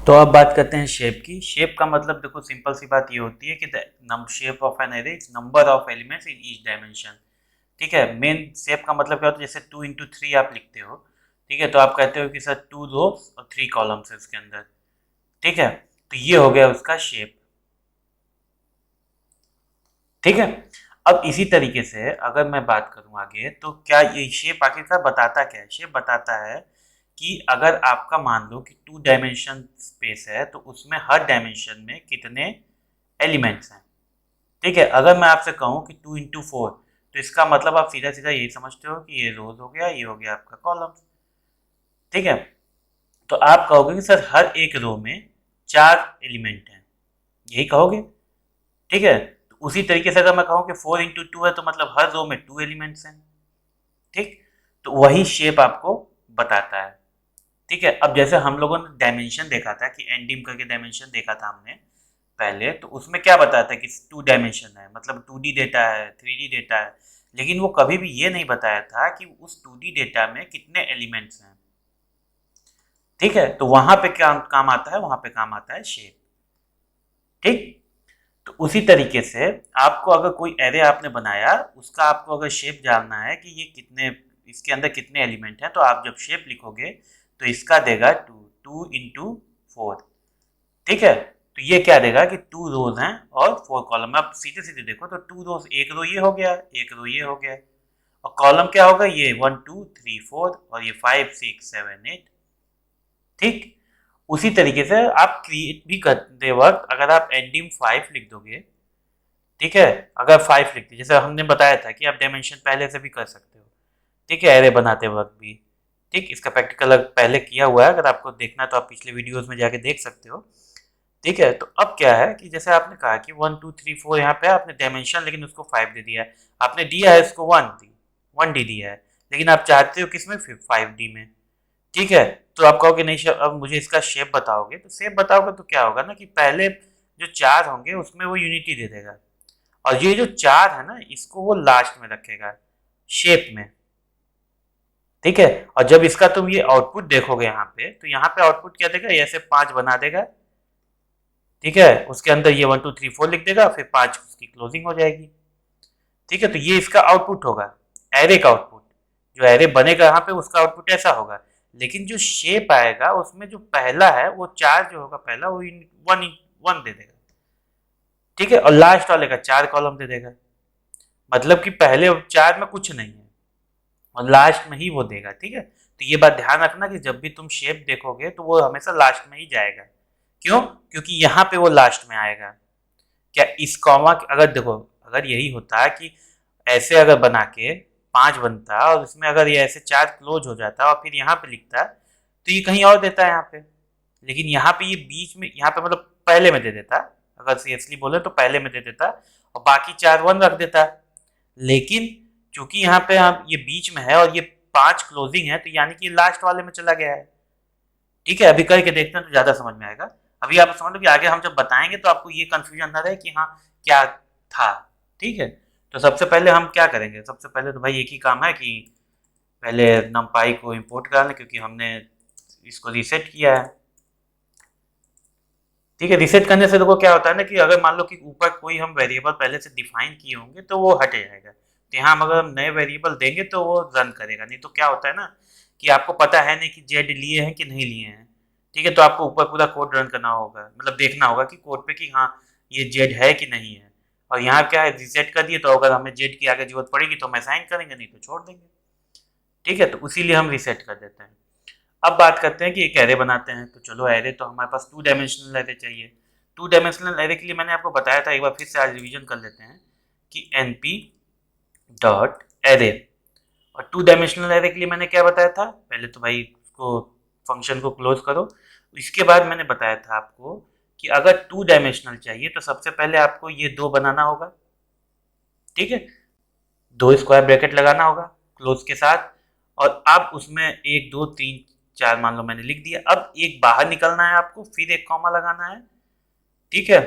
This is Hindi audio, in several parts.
तो अब बात करते हैं शेप की। शेप का मतलब देखो सिंपल सी बात ये होती है कि the shape of an array is number of elements in each dimension. ठीक है, मेन शेप का मतलब क्या होता है, जैसे 2 into 3 आप लिखते हो। ठीक है, तो आप कहते हो कि सर 2 rows और 3 columns है इसके अंदर। ठीक है, तो ये हो गया उसका शेप। ठीक है, अब इसी तरीके से अगर मैं बात करूं आगे, तो क्या ये शेप आखिरकार बताता क्या है? शेप बताता है कि अगर आपका मान लो कि 2 डायमेंशन स्पेस है तो उसमें हर डायमेंशन में कितने एलिमेंट्स हैं। ठीक है, अगर मैं आपसे कहूं कि 2 into 4, तो इसका मतलब आप सीधा सीधा यही समझते हो कि ये रोज हो गया, ये हो गया आपका कॉलम। ठीक है, तो आप कहोगे कि सर हर एक रो में 4 एलिमेंट हैं, यही कहोगे। ठीक है, तो उसी तरीके से अगर मैं कहूँ कि 4 into 2 है तो मतलब हर रो में 2 एलिमेंट्स हैं। ठीक, तो वही शेप आपको बताता है। ठीक है, अब जैसे हम लोगों ने डायमेंशन देखा था कि एनडीम करके डायमेंशन देखा था हमने पहले, तो उसमें क्या बताया था कि 2 डायमेंशन है, मतलब 2D डेटा है, 3D डेटा है। लेकिन वो कभी भी ये नहीं बताया था कि उस 2D डेटा में कितने एलिमेंट्स हैं। ठीक है, तो वहां पे क्या काम आता है, वहां पे काम आता है शेप। ठीक, तो उसी तरीके से आपको अगर कोई एरे आपने बनाया, उसका आपको अगर शेप जानना है कि ये कितने, इसके अंदर कितने एलिमेंट हैं, तो आप जब शेप लिखोगे तो इसका देगा 2 into 4। ठीक है, तो ये क्या देगा कि 2 रोज हैं और 4 कॉलम। आप सीधे सीधे देखो तो 2 रोज, एक रो ये हो गया, एक रो ये हो गया, और कॉलम क्या होगा, ये 1 2 3 4, और ये 5 6 7 8। ठीक, उसी तरीके से आप क्रिएट भी करते वक्त अगर आप एंडिंग 5 लिख दोगे, ठीक है, अगर 5 लिखते जैसे हमने बताया था कि आप डायमेंशन पहले से भी कर सकते हो। ठीक है, एरे बनाते वक्त भी। ठीक, इसका प्रैक्टिकल पहले किया हुआ है, अगर आपको देखना तो आप पिछले वीडियोस में जाके देख सकते हो। ठीक है, तो अब क्या है कि जैसे आपने कहा कि 1 2 3 4 यहाँ पे आपने डायमेंशन, लेकिन उसको 5 दे दिया है। आपने दिया है इसको 1D दिया है, लेकिन आप चाहते हो किसमें, 5D में। ठीक है, तो आप कहोगे नहीं सर अब मुझे इसका शेप बताओगे, तो शेप बताओगे तो क्या होगा ना कि पहले जो 4 होंगे उसमें वो यूनिटी दे देगा, और ये जो 4 है ना इसको वो लास्ट में रखेगा शेप में। ठीक है, और जब इसका तुम ये आउटपुट देखोगे यहाँ पे, तो यहाँ पे आउटपुट क्या देगा, ऐसे 5 बना देगा। ठीक है, उसके अंदर ये 1 2 3 4 लिख देगा, फिर 5 उसकी क्लोजिंग हो जाएगी। ठीक है, तो ये इसका आउटपुट होगा, एरे का आउटपुट। जो एरे बनेगा यहाँ पे उसका आउटपुट ऐसा होगा। लेकिन जो शेप आएगा उसमें जो पहला है वो 4 जो होगा पहला, वो 1 दे देगा। ठीक है, और लास्ट वाले का 4 कॉलम दे देगा। मतलब कि पहले 4 में कुछ नहीं है, और लास्ट में ही वो देगा। ठीक है, तो ये बात ध्यान रखना कि जब भी तुम शेप देखोगे तो वो हमेशा लास्ट में ही जाएगा। क्यों? क्योंकि यहाँ पे वो लास्ट में आएगा। क्या इस कॉमा अगर देखो, अगर यही होता कि ऐसे अगर बना के 5 बनता और इसमें अगर ये ऐसे 4 क्लोज हो जाता और फिर यहाँ पे लिखता, तो ये कहीं और देता है यहाँ पे। लेकिन यहाँ पे ये बीच में, यहाँ पे मतलब पहले में दे देता, अगर सीरियसली बोले तो पहले में दे देता, और बाकी 4 1 रख देता। लेकिन चूंकि यहाँ पे आप ये बीच में है और ये 5 क्लोजिंग है, तो यानी कि लास्ट वाले में चला गया है। ठीक है, अभी करके देखते हैं तो ज्यादा समझ में आएगा। अभी आप समझ लो कि आगे हम जब बताएंगे तो आपको ये कंफ्यूजन ना रहे कि हाँ क्या था। ठीक है, तो सबसे पहले हम क्या करेंगे, सबसे पहले तो भाई एक ही काम है कि पहले numpy को इंपोर्ट करा लें, क्योंकि हमने इसको रीसेट किया है। ठीक है, रीसेट करने से देखो क्या होता है ना कि अगर मान लो कि ऊपर कोई हम वेरिएबल पहले से डिफाइन किए होंगे तो वो हट जाएगा। तो यहाँ अगर हम नए वेरिएबल देंगे तो वो रन करेगा। नहीं तो क्या होता है ना कि आपको पता है नहीं कि जेड लिए हैं कि नहीं लिए हैं। ठीक है, तो आपको ऊपर पूरा कोड रन करना होगा, मतलब देखना होगा कि कोड पे कि हाँ ये जेड है कि नहीं है। और यहाँ क्या है, रिसेट कर दिए, तो अगर हमें जेड की आगे जरूरत पड़ेगी तो हम असाइन करेंगे, नहीं तो छोड़ देंगे। ठीक है, तो इसीलिए हम रिसेट कर देते हैं। अब बात करते हैं कि एक एरे बनाते हैं। तो चलो, एरे तो हमारे पास 2 डायमेंशनल एरे चाहिए। 2 डायमेंशनल एरे के लिए मैंने आपको बताया था, एक बार फिर से आज रिवीजन कर लेते हैं कि np डॉट एरे। और 2 डायमेंशनल एरे के लिए मैंने क्या बताया था, पहले तो भाई उसको फंक्शन को क्लोज करो। इसके बाद मैंने बताया था आपको कि अगर 2 डायमेंशनल चाहिए तो सबसे पहले आपको ये 2 बनाना होगा। ठीक है, 2 स्क्वायर ब्रैकेट लगाना होगा क्लोज के साथ, और अब उसमें 1 2 3 4 मान लो मैंने लिख दिया। अब एक बाहर निकलना है आपको, फिर एक कॉमा लगाना है। ठीक है,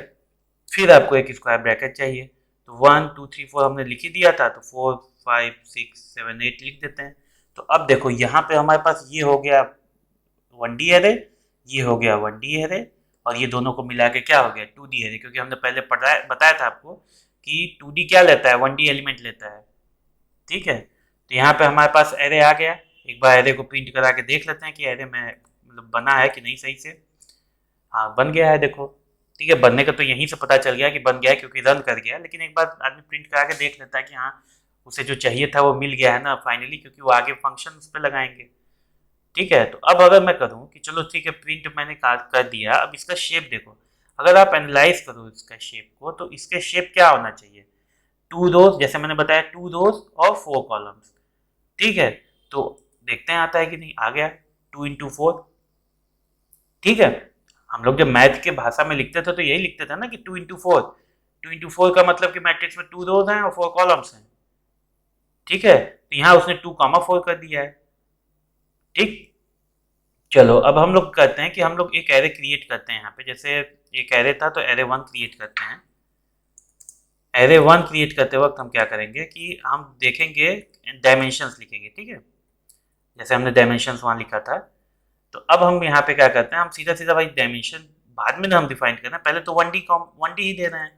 फिर आपको एक स्क्वायर ब्रैकेट चाहिए। तो 1 2 3 4 हमने लिख ही दिया था, तो 4 5 6 7 8 लिख देते हैं। तो अब देखो यहाँ पे हमारे पास ये हो गया 1D एरे, ये हो गया 1D एरे, और ये दोनों को मिला के क्या हो गया 2D एरे, क्योंकि हमने पहले बताया था आपको कि 2D क्या लेता है, 1D एलिमेंट लेता है। ठीक है, तो यहाँ पे हमारे पास एरे आ गया। एक बार एरे को प्रिंट करा के देख लेते हैं कि एरे में मतलब बना है कि नहीं सही से। हाँ, बन गया है देखो। ठीक है, बनने का तो यहीं से पता चल गया कि बन गया है, क्योंकि रन कर गया। लेकिन एक बार आदमी प्रिंट करा के देख लेता है कि हाँ उसे जो चाहिए था वो मिल गया है ना फाइनली, क्योंकि वो आगे फंक्शन उस पर लगाएंगे। ठीक है, तो अब अगर मैं करूँ कि चलो ठीक है प्रिंट मैंने कर दिया, अब इसका शेप देखो। अगर आप एनालाइज करो इसका शेप को, तो इसके शेप क्या होना चाहिए, 2 रोज, जैसे मैंने बताया 2 रोज और 4 कॉलम्स। ठीक है, तो देखते हैं आता है कि नहीं। आ गया 2 into 4। ठीक है, हम लोग जब मैथ के भाषा में लिखते थे तो यही लिखते थे ना कि 2 into 4। 2 into 4 का मतलब कि मैट्रिक्स में 2 रोज हैं और 4 कॉलम्स हैं। ठीक है, तो यहाँ उसने 2, 4 कर दिया है। ठीक, चलो अब हम लोग कहते हैं कि हम लोग एक एरे क्रिएट करते हैं यहाँ पे। जैसे एक एरे था तो एरे 1 क्रिएट करते हैं। एरे 1 क्रिएट करते वक्त हम क्या करेंगे कि हम देखेंगे डायमेंशंस लिखेंगे। ठीक है, जैसे हमने डायमेंशंस वहाँ लिखा था, तो अब हम यहाँ पे क्या करते हैं, हम सीधा सीधा भाई डायमेंशन बाद में ना हम डिफाइन करना है, पहले तो 1D ही दे रहे हैं,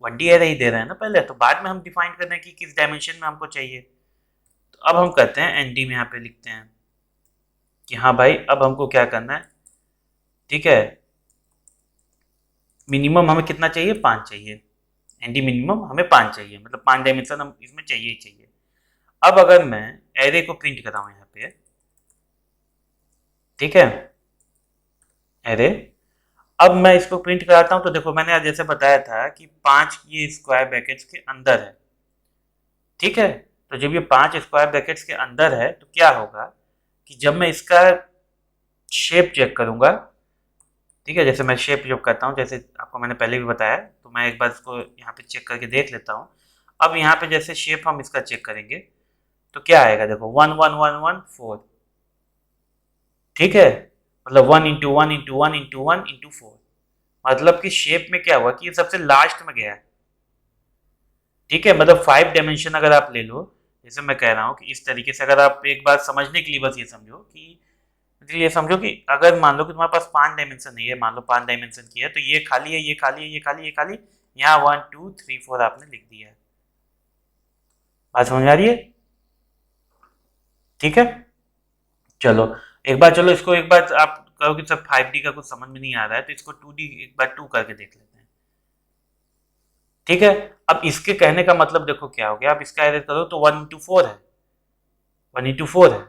1D एरे ही दे रहे हैं ना पहले, तो बाद में हम डिफाइन करना है कि किस डायमेंशन में हमको चाहिए। तो अब हम करते हैं एनडी में यहाँ पे लिखते हैं कि हाँ भाई अब हमको क्या करना है। ठीक है, मिनिमम हमें कितना चाहिए, 5 चाहिए। एनडी मिनिमम हमें 5 चाहिए, मतलब 5 डायमेंशन हम इसमें चाहिए ही चाहिए। अब अगर मैं एरे को प्रिंट कराऊँ यहाँ पे, ठीक है, एरे, अब मैं इसको प्रिंट कराता हूँ तो देखो मैंने आज जैसे बताया था कि 5 ये स्क्वायर ब्रैकेट्स के अंदर है। ठीक है, तो जब ये 5 स्क्वायर ब्रैकेट्स के अंदर है तो क्या होगा कि जब मैं इसका शेप चेक करूंगा, ठीक है, जैसे मैं शेप जब करता हूँ, जैसे आपको मैंने पहले भी बताया, तो मैं एक बार इसको यहाँ पे चेक करके देख लेता हूँ। अब यहाँ पे जैसे शेप हम इसका चेक करेंगे तो क्या आएगा, देखो 1 1 1 1 4। ठीक है, मतलब 1 into 1 into 1 into 1 into 4, मतलब कि शेप में क्या हुआ कि ये सबसे लास्ट में गया है। ठीक है, मतलब 5 डायमेंशन अगर आप ले लो, जैसे मैं कह रहा हूँ कि इस तरीके से, अगर आप एक बार समझने के लिए बस ये समझो कि, मतलब ये समझो कि अगर मान लो कि तुम्हारे पास 5 डायमेंशन नहीं है, मान लो 5 डायमेंशन की है, तो ये खाली है, ये खाली है, ये खाली, ये खाली, यहाँ 1 2 3 4 आपने लिख दिया है। बात समझ में आ रही है? ठीक है, चलो एक बार, चलो इसको एक बार आप कहो कि सर 5D का कुछ समझ में नहीं आ रहा है, तो इसको 2D एक बार 2 करके देख लेते हैं। ठीक है, अब इसके कहने का मतलब देखो क्या हो गया, अब इसका एरर करो तो 1 into 4 है, 1 into 4 है।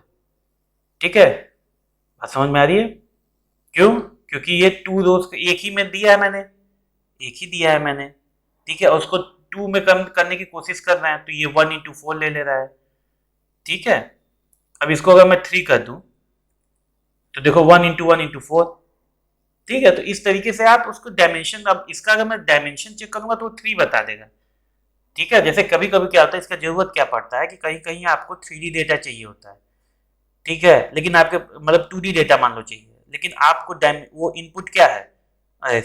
ठीक है, बात समझ में आ रही है? क्यों? क्योंकि ये 2 रोज एक ही में दिया है मैंने, एक ही दिया है मैंने। ठीक है, और उसको 2 में कम करने की कोशिश कर रहे हैं, तो ये 1 into 4 ले ले रहा है। ठीक है, अब इसको अगर मैं 3 कर दूं तो देखो 1 into 1 into 4। ठीक है, तो इस तरीके से आप उसको डायमेंशन, अब इसका अगर मैं डायमेंशन चेक करूंगा तो वो 3 बता देगा। ठीक है, जैसे कभी कभी क्या होता है, इसका जरूरत क्या पड़ता है कि कहीं कहीं आपको 3D डेटा चाहिए होता है। ठीक है, लेकिन आपके मतलब 2D डेटा मान लो चाहिए, लेकिन आपको वो इनपुट क्या है, अरे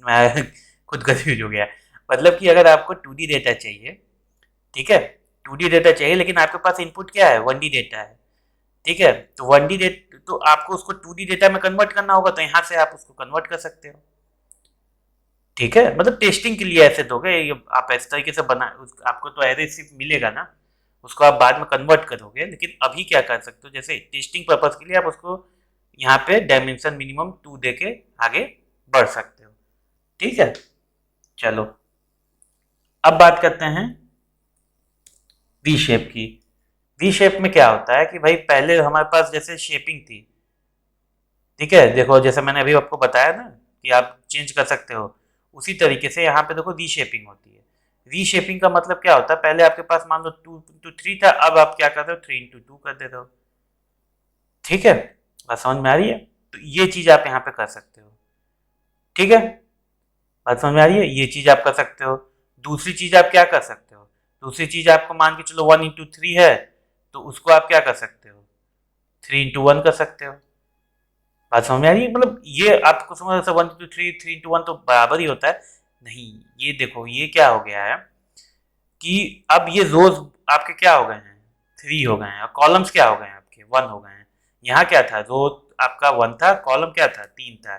मैं खुद कंफ्यूज हो गया। मतलब कि अगर आपको 2D डेटा चाहिए, ठीक है, 2D डेटा चाहिए, लेकिन आपके पास इनपुट क्या है, 1D डेटा है। ठीक है, तो 1D डेटा, तो आपको उसको 2D डेटा में कन्वर्ट करना होगा, तो यहाँ से आप उसको कन्वर्ट कर सकते हो। ठीक है, मतलब टेस्टिंग के लिए ऐसे दोगे, आप इस तरीके से बना, आपको तो एरे सिर्फ मिलेगा ना, उसको आप बाद में कन्वर्ट करोगे, लेकिन अभी क्या कर सकते हो, जैसे टेस्टिंग पर्पज के लिए आप उसको यहाँ पे डायमेंशन मिनिमम 2 दे के आगे बढ़ सकते हो। ठीक है, चलो अब बात करते हैं वी शेप की। वी शेप में क्या होता है कि भाई पहले हमारे पास जैसे शेपिंग थी, ठीक है, देखो जैसे मैंने अभी आपको बताया ना कि आप चेंज कर सकते हो, उसी तरीके से यहाँ पे देखो री शेपिंग होती है। री शेपिंग का मतलब क्या होता है, पहले आपके पास मान लो 2 into 3 था, अब आप क्या कर रहे हो 3 into 2 कर दे रहे हो। ठीक है, बात समझ में आ रही है? तो ये चीज आप यहाँ पे कर सकते हो। ठीक है, बात समझ में आ रही है, ये चीज आप कर सकते हो। दूसरी चीज आप क्या कर सकते हो, दूसरी चीज आपको मान के चलो 1 into 3 है, तो उसको आप क्या कर सकते हो, 3 into 1 कर सकते हो। बात समझ में आ रही है? मतलब ये आपको समझ, 1 into 3 3 into 1 तो बराबर ही होता है, नहीं, ये देखो ये क्या हो गया है कि अब ये रोज आपके क्या हो गए हैं, 3 हो गए हैं, और कॉलम्स क्या हो गए हैं आपके, 1 हो गए हैं। यहाँ क्या था, रो आपका 1 था, कॉलम क्या था, 3 था।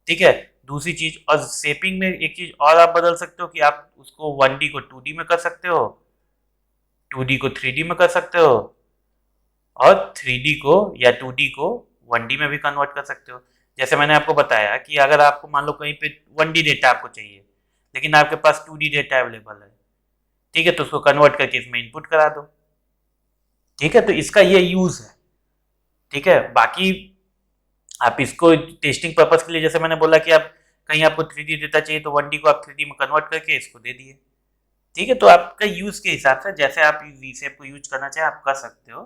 ठीक है, दूसरी चीज, और शेपिंग में एक चीज और आप बदल सकते हो कि आप उसको 1D को 2D में कर सकते हो, 2D को 3D में कर सकते हो, और 3D को या 2D को 1D में भी कन्वर्ट कर सकते हो। जैसे मैंने आपको बताया कि अगर आपको मान लो कहीं पे 1D डेटा आपको चाहिए, लेकिन आपके पास 2D डेटा अवेलेबल है, ठीक है, तो उसको कन्वर्ट करके इसमें इनपुट करा दो। ठीक है, तो इसका ये यूज है। ठीक है, बाकी आप इसको टेस्टिंग पर्पज के लिए, जैसे मैंने बोला कि आप कहीं आपको 3D डेटा चाहिए तो 1D को आप 3D में कन्वर्ट करके इसको दे दिए। ठीक है, तो आपका यूज के हिसाब से जैसे आप वीशेप को यूज करना चाहे आप कर सकते हो।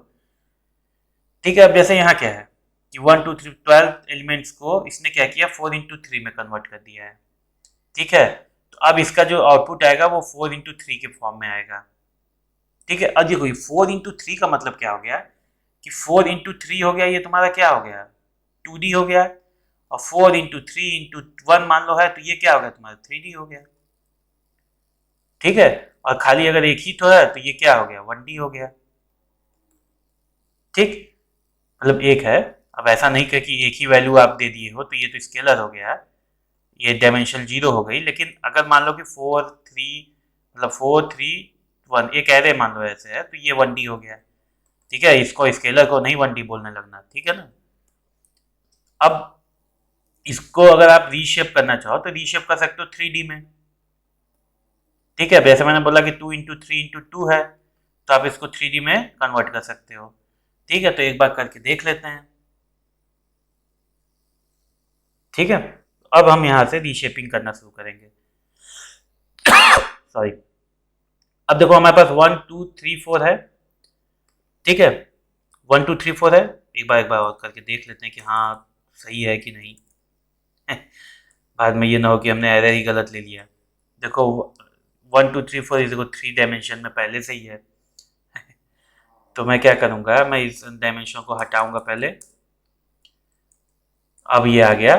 ठीक है, अब जैसे यहाँ क्या है कि 1 2 3 12 एलिमेंट्स को इसने क्या किया, 4 into 3 में कन्वर्ट कर दिया है। ठीक है, तो अब इसका जो आउटपुट आएगा वो 4 into 3 के फॉर्म में आएगा। ठीक है, अब देखो 4 into 3 का मतलब क्या हो गया कि 4 into 3 हो गया, ये तुम्हारा क्या हो गया, 2D हो गया, और 4 into 3 into 1 मान लो है, तो ये क्या हो गया तुम्हारा 3D हो गया। ठीक है, और खाली अगर एक ही तो है तो ये क्या हो गया, 1D हो गया। ठीक, मतलब एक है। अब ऐसा नहीं कर कि एक ही वैल्यू आप दे दिए हो तो ये तो स्केलर हो गया, ये डायमेंशन 0 हो गई। लेकिन अगर मान लो कि 4 3 मतलब 4 3 1 एक एरे मान लो ऐसे है, तो ये 1D हो गया। ठीक है, इसको स्केलर को नहीं 1D बोलने लगना, ठीक है ना। अब इसको अगर आप रीशेप करना चाहो तो रीशेप कर सकते हो 3D में। ठीक है, वैसे मैंने बोला कि 2 into 3 into 2 है, तो आप इसको 3D में कन्वर्ट कर सकते हो। ठीक है, तो एक बार करके देख लेते हैं। ठीक है, अब हम यहाँ से रीशेपिंग करना शुरू करेंगे। सॉरी, अब देखो हमारे पास 1 2 3 4 है। ठीक है, 1 2 3 4 है। एक बार और करके देख लेते हैं कि हाँ सही है कि नहीं। बाद में ये ना हो कि हमने एरर ही गलत ले लिया। देखो 1 2 3 4 इस देखो 3 डायमेंशन में पहले से ही है। तो मैं क्या करूँगा, मैं इस डायमेंशन को हटाऊंगा पहले। अब ये आ गया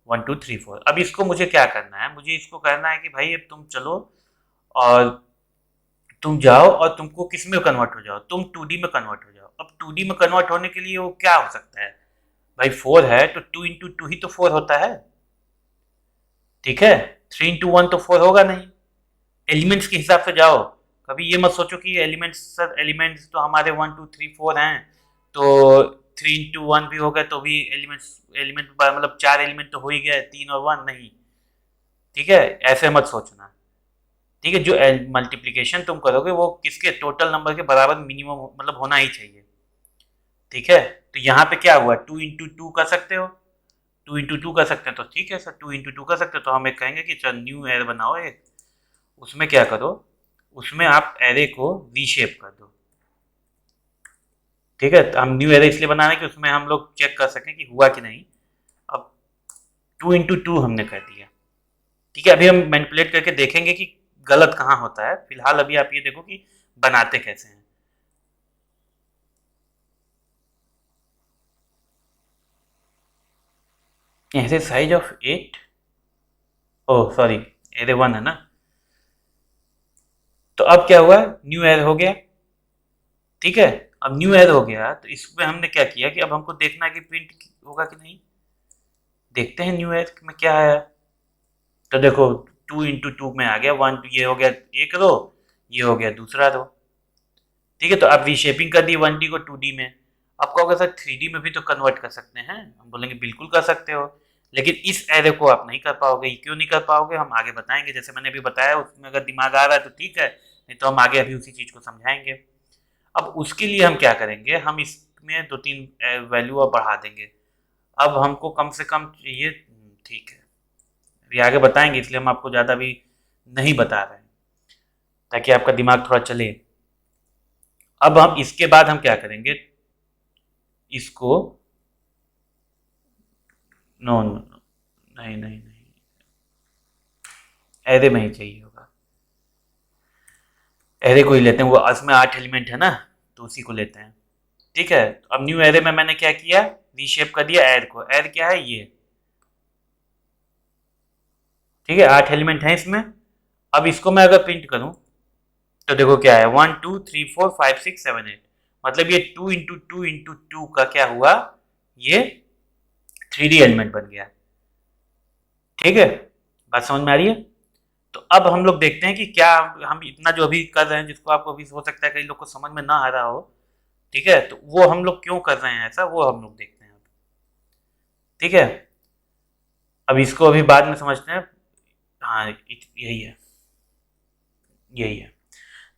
1 2 3 4। अब इसको मुझे क्या करना है, मुझे इसको करना है कि भाई अब तुम चलो और तुम जाओ और तुमको किस में कन्वर्ट हो जाओ, तुम 2D में कन्वर्ट हो जाओ। अब 2D में कन्वर्ट होने के लिए वो क्या हो सकता है, भाई 4 है तो 2 into 2 ही तो 4 होता है। ठीक है, 3 into 1 तो 4 होगा नहीं। एलिमेंट्स के हिसाब से जाओ, कभी ये मत सोचो कि एलिमेंट्स सर एलिमेंट्स तो हमारे 1 2 3 4 हैं, तो 3 into 1 भी हो गए तो भी एलिमेंट्स एलिमेंट मतलब 4 एलिमेंट तो हो ही गए, 3 और 1 नहीं। ठीक है, ऐसे मत सोचना। ठीक है, जो मल्टीप्लीकेशन तुम करोगे वो किसके टोटल नंबर के बराबर मिनिमम मतलब होना ही चाहिए। ठीक है, तो यहाँ पे क्या हुआ, 2 into 2 कर सकते हो, 2 into 2 कर सकते हैं, तो ठीक है सर 2 into 2 कर सकते हो, तो हम एक कहेंगे कि चल न्यू एरे बनाओ एक, उसमें क्या करो, उसमें आप एरे को रीशेप कर दो। ठीक है, तो हम न्यू एरे इसलिए बना रहे हैं कि उसमें हम लोग चेक कर सकें कि हुआ कि नहीं। अब 2 into 2 हमने कर दिया। ठीक है, अभी हम मैनिपुलेट करके देखेंगे कि गलत कहाँ होता है। फिलहाल अभी आप ये देखो कि बनाते कैसे हैं। ऐसे size of 8, oh sorry array 1 है ना। तो अब क्या हुआ, न्यू एर हो गया। ठीक है, अब न्यू एर हो गया तो इसमें हमने क्या किया कि अब हमको देखना है कि प्रिंट होगा कि नहीं। देखते हैं न्यू एर में क्या आया। तो देखो 2 into 2 में आ गया 1, ये हो गया एक रो, ये हो गया दूसरा रो। ठीक है, तो आप रीशेपिंग कर दी 1D को 2D में। आप कहोगे सर 3D में भी तो कन्वर्ट कर सकते हैं, हम बोलेंगे बिल्कुल कर सकते हो, लेकिन इस एरे को आप नहीं कर पाओगे। क्यों नहीं कर पाओगे हम आगे बताएंगे। जैसे मैंने अभी बताया उसमें अगर दिमाग आ रहा है तो ठीक है, नहीं तो हम आगे अभी उसी चीज़ को समझाएंगे। अब उसके लिए हम क्या करेंगे, हम इसमें 2 3 वैल्यू और बढ़ा देंगे। अब हमको कम से कम चाहिए, ठीक है अभी आगे बताएंगे, इसलिए हम आपको ज़्यादा भी नहीं बता रहे हैं ताकि आपका दिमाग थोड़ा चले। अब हम इसके बाद हम क्या करेंगे, इसको नो नो नो, नहीं नहीं नहीं, एरे में ही चाहिए होगा। एरे को ही लेते हैं, वो उसमें 8 एलिमेंट है ना, तो उसी को लेते हैं। ठीक है, तो अब न्यू एरे में मैंने क्या किया, रीशेप कर दिया एर को। एर क्या है ये, ठीक है 8 एलिमेंट है इसमें। अब इसको मैं अगर प्रिंट करूं तो देखो क्या है, 1 2 3 4 5 6 7 8, मतलब ये 2 into 2 into 2 का क्या हुआ ये 3D एलिमेंट बन गया। ठीक है, बात समझ में आ रही है? तो अब हम लोग देखते हैं कि क्या हम इतना जो अभी कर रहे हैं, जिसको आपको अभी हो सकता है कई लोग को समझ में ना आ रहा हो, ठीक है, तो वो हम लोग क्यों कर रहे हैं ऐसा, वो हम लोग देखते हैं। ठीक है, अब इसको अभी बाद में समझते हैं। हाँ, यही है, यही है।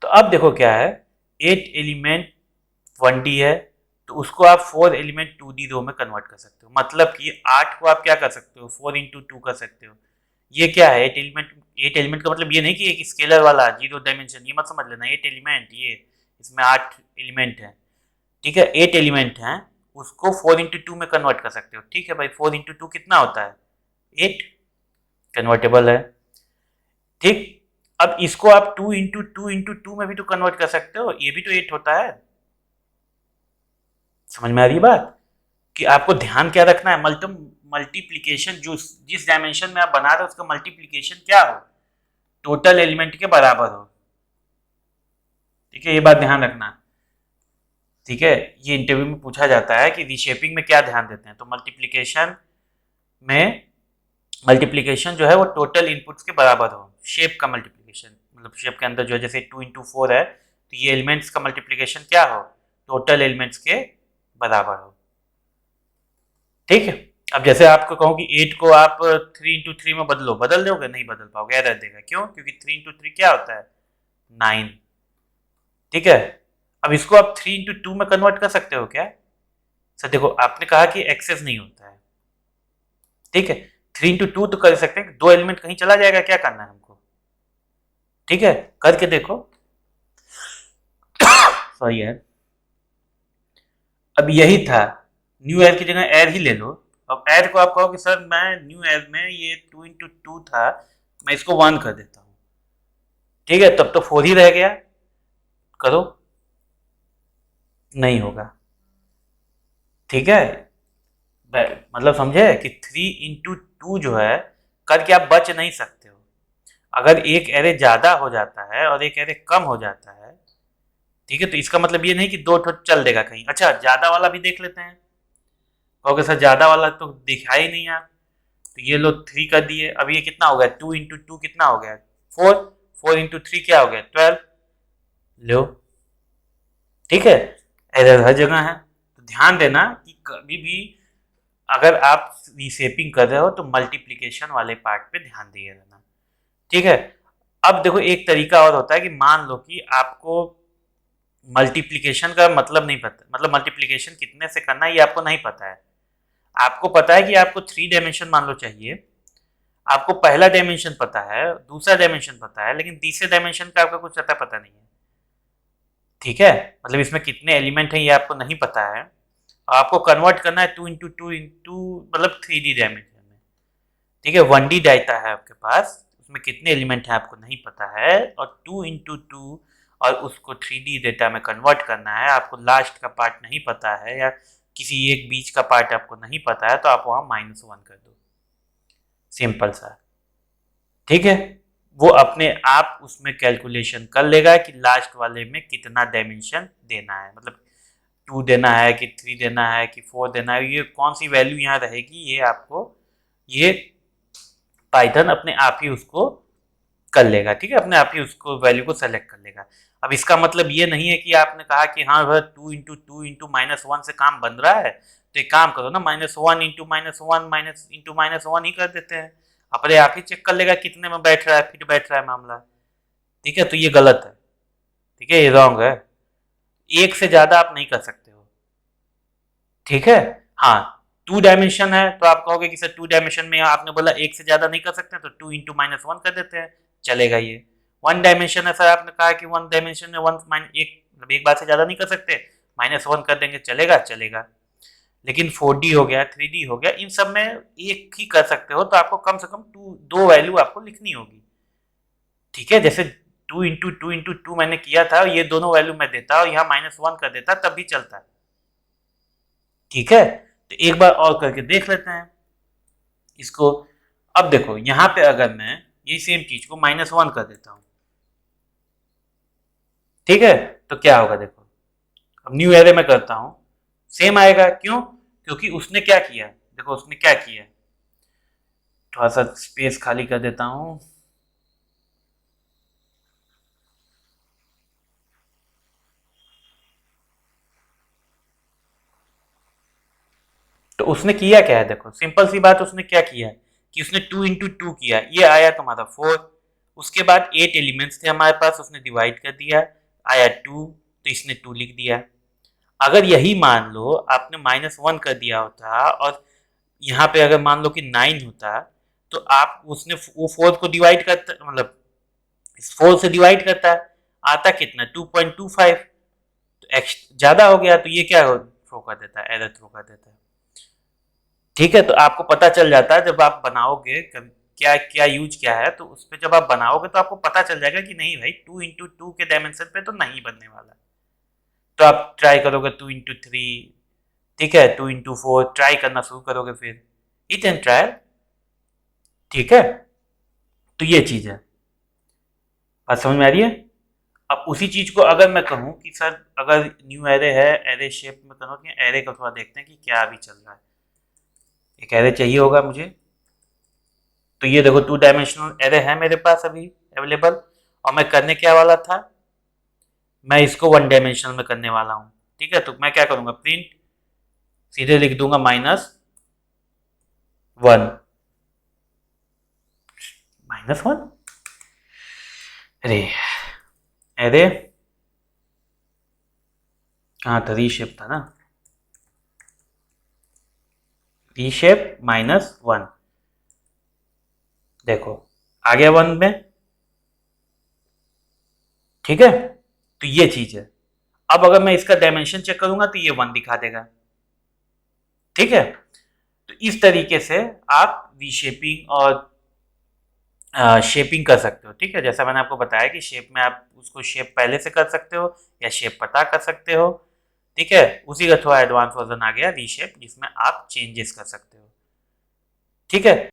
तो अब देखो क्या है, 8 एलिमेंट 1D है, तो उसको आप 4 एलिमेंट 2D रो में कन्वर्ट कर सकते हो। मतलब कि 8 को आप क्या कर सकते हो, 4 × 2 कर सकते हो। ये क्या है, 8 एलिमेंट का मतलब ये नहीं कि एक स्केलर वाला 0 डायमेंशन, ये मत समझ लेना। 8 एलिमेंट, ये इसमें 8 एलिमेंट है। ठीक है, 8 एलिमेंट हैं, उसको 4 × 2 में कन्वर्ट कर सकते हो। ठीक है भाई, 4 × 2 कितना होता है, 8, कन्वर्टेबल है। ठीक, अब इसको आप 2 × 2 × 2 में भी तो कन्वर्ट कर सकते हो, ये भी तो 8 होता है। समझ में आ रही है बात? कि आपको ध्यान क्या रखना है, मल्टीप्लीकेशन जो जिस डायमेंशन में आप बना रहे हो उसका मल्टीप्लीकेशन क्या हो, टोटल एलिमेंट के बराबर हो। ठीक है, ये बात ध्यान रखना। ठीक है, ये इंटरव्यू में पूछा जाता है कि रीशेपिंग में क्या ध्यान देते हैं, तो में मल्टीप्लीकेशन जो है वो टोटल इनपुट्स के बराबर हो। शेप का मल्टीप्लीकेशन, मतलब शेप के अंदर जो है, जैसे 2 × 4 है, तो ये एलिमेंट्स का मल्टीप्लीकेशन क्या हो, टोटल एलिमेंट्स के बराबर हो। ठीक है, अब जैसे आपको कहूँ कि 8 को आप 3 × 3 में बदल दोगे, नहीं बदल पाओगे, एरर देगा। क्यों? क्योंकि 3 × 3 क्या होता है, 9। ठीक है, अब इसको आप 3 × 2 में कन्वर्ट कर सकते हो क्या? सर देखो, आपने कहा कि एक्सेस नहीं होता है। ठीक है, 3 × 2 तो कर सकते हैं, 2 एलिमेंट कहीं चला जाएगा, क्या करना है हमको। ठीक है, करके देखो। सॉरी है, अब यही था, न्यू एर की जगह एर ही ले लो। अब एर को आप कहो कि सर मैं न्यू एर में ये 2 × 2 था, मैं इसको 1 कर देता हूँ। ठीक है, तब तो 4 ही रह गया। करो, नहीं होगा। ठीक है, मतलब समझे कि 3 × 2 जो है, करके आप बच नहीं सकते हो। अगर एक एरे ज्यादा हो जाता है और एक एरे कम हो जाता है, ठीक है, तो इसका मतलब ये नहीं कि 2 ठो चल देगा कहीं। अच्छा, ज्यादा वाला भी देख लेते हैं। कहोगे सर ज्यादा वाला तो दिखा ही नहीं आप, तो ये लो 3 कर दिए। अब ये कितना हो गया, 2 × 2 कितना हो गया, 4। 4 × 3 क्या हो गया, 12। लो, ठीक है, एरर हर जगह है। तो ध्यान देना कि कभी भी अगर आप रीशेपिंग कर रहे हो तो मल्टीप्लीकेशन वाले पार्ट पे ध्यान दिए रहना। ठीक है, अब देखो एक तरीका और होता है कि मान लो कि आपको मल्टीप्लीकेशन का मतलब नहीं पता, मतलब मल्टीप्लीकेशन कितने से करना है ये आपको नहीं पता है। आपको पता है कि आपको 3 डायमेंशन मान लो चाहिए, आपको पहला डायमेंशन पता है, दूसरा डायमेंशन पता है, लेकिन तीसरे डायमेंशन का आपका कुछ अता पता नहीं है। ठीक है, मतलब इसमें कितने एलिमेंट हैं ये आपको नहीं पता है, और आपको कन्वर्ट करना है 2 × 2 मतलब 3D डायमेंशन में। ठीक है, 1D डाटा है आपके पास, उसमें कितने एलिमेंट हैं आपको नहीं पता है, और 2 × 2 और उसको 3D डेटा में कन्वर्ट करना है, आपको लास्ट का पार्ट नहीं पता है, या किसी एक बीच का पार्ट आपको नहीं पता है, तो आप वहाँ -1 कर दो, सिंपल सा। ठीक है, वो अपने आप उसमें कैलकुलेशन कर लेगा कि लास्ट वाले में कितना डायमेंशन देना है, मतलब 2 देना है कि 3 देना है कि 4 देना है, ये कौन सी वैल्यू यहाँ रहेगी, ये आपको ये पाइथन अपने आप ही उसको कर लेगा। ठीक है, अपने आप ही उसको वैल्यू को सेलेक्ट कर लेगा। अब इसका मतलब ये नहीं है कि आपने कहा कि हाँ भाई 2 × 2 × -1 से काम बन रहा है, तो एक काम करो ना, -1 × -1 ही कर देते हैं, अपने आप ही चेक कर लेगा कितने में बैठ रहा है, फिट बैठ रहा है मामला। ठीक है, तो ये गलत है। ठीक है, ये रॉन्ग है, एक से ज्यादा आप नहीं कर सकते हो। ठीक है, हाँ, 2 डायमेंशन है तो आप कहोगे कि सर 2 डायमेंशन में आपने बोला एक से ज्यादा नहीं कर सकते, तो 2 × -1 कर देते हैं, चलेगा ये। 1 डायमेंशन है सर, आपने कहा कि 1 डायमेंशन में 1 बार से ज्यादा नहीं कर सकते, -1 कर देंगे, चलेगा, चलेगा। लेकिन 4D हो गया, 3D हो गया, इन सब में एक ही कर सकते हो, तो आपको कम से कम 2 वैल्यू आपको लिखनी होगी। ठीक है, जैसे 2 × 2 मैंने किया था, ये दोनों वैल्यू मैं देता और यहाँ -1 कर देता, तब भी चलता है। ठीक है, तो एक बार और करके देख लेते हैं इसको। अब देखो यहाँ पे अगर मैं ये सेम चीज को -1 कर देता हूँ, ठीक है, तो क्या होगा देखो। अब न्यू एरे में करता हूँ, सेम आएगा। क्यों? क्योंकि उसने क्या किया, देखो उसने क्या किया, थोड़ा सा स्पेस खाली कर देता हूँ। तो उसने किया क्या है, देखो सिंपल सी बात, उसने क्या किया कि उसने 2 into 2 किया, ये आया तुम्हारा 4। उसके बाद 8 एलिमेंट्स थे हमारे पास, उसने डिवाइड कर दिया, आया 2, तो इसने 2 लिख दिया। अगर यही मान लो आपने -1 कर दिया होता और यहाँ पे अगर मान लो कि 9 होता, तो आप उसने वो 4 को डिवाइड करता, मतलब 4 से डिवाइड करता, आता कितना 2.25, तो एक्स ज्यादा हो गया, तो ये क्या थ्रो कर देता है, एरर थ्रो कर देता है। ठीक है, तो आपको पता चल जाता है जब आप बनाओगे क्या क्या यूज क्या है, तो उस पर जब आप बनाओगे तो आपको पता चल जाएगा कि नहीं भाई 2 into 2 के डायमेंशन पे तो नहीं बनने वाला। तो आप ट्राई करोगे 2 into 3, ठीक है, 2 into 4 ट्राई करना शुरू करोगे, फिर इट एंड ट्रायल। ठीक है, तो ये चीज है, बात समझ में आ रही है। अब उसी चीज को अगर मैं कहूँ कि सर अगर न्यू एरे है, एरे शेप में कन्वर्ट, एरे का थोड़ा देखते हैं कि क्या अभी चल रहा है। एक एरे चाहिए होगा मुझे, तो ये देखो 2 डायमेंशनल एरे है मेरे पास अभी अवेलेबल, और मैं करने क्या वाला था, मैं इसको 1 डायमेंशनल में करने वाला हूँ। ठीक है, तो मैं क्या करूंगा, प्रिंट सीधे लिख दूंगा -1, -1, अरे एरे कहाँ था, रीशेप था ना, रीशेप -1, देखो आ गया 1 में। ठीक है, तो ये चीज है। अब अगर मैं इसका डायमेंशन चेक करूंगा तो ये 1 दिखा देगा। ठीक है, तो इस तरीके से आप रीशेपिंग और शेपिंग कर सकते हो। ठीक है, जैसा मैंने आपको बताया कि शेप में आप उसको शेप पहले से कर सकते हो या शेप पता कर सकते हो। ठीक है, उसी का थोड़ा एडवांस वर्जन आ गया रीशेप, जिसमें आप चेंजेस कर सकते हो। ठीक है।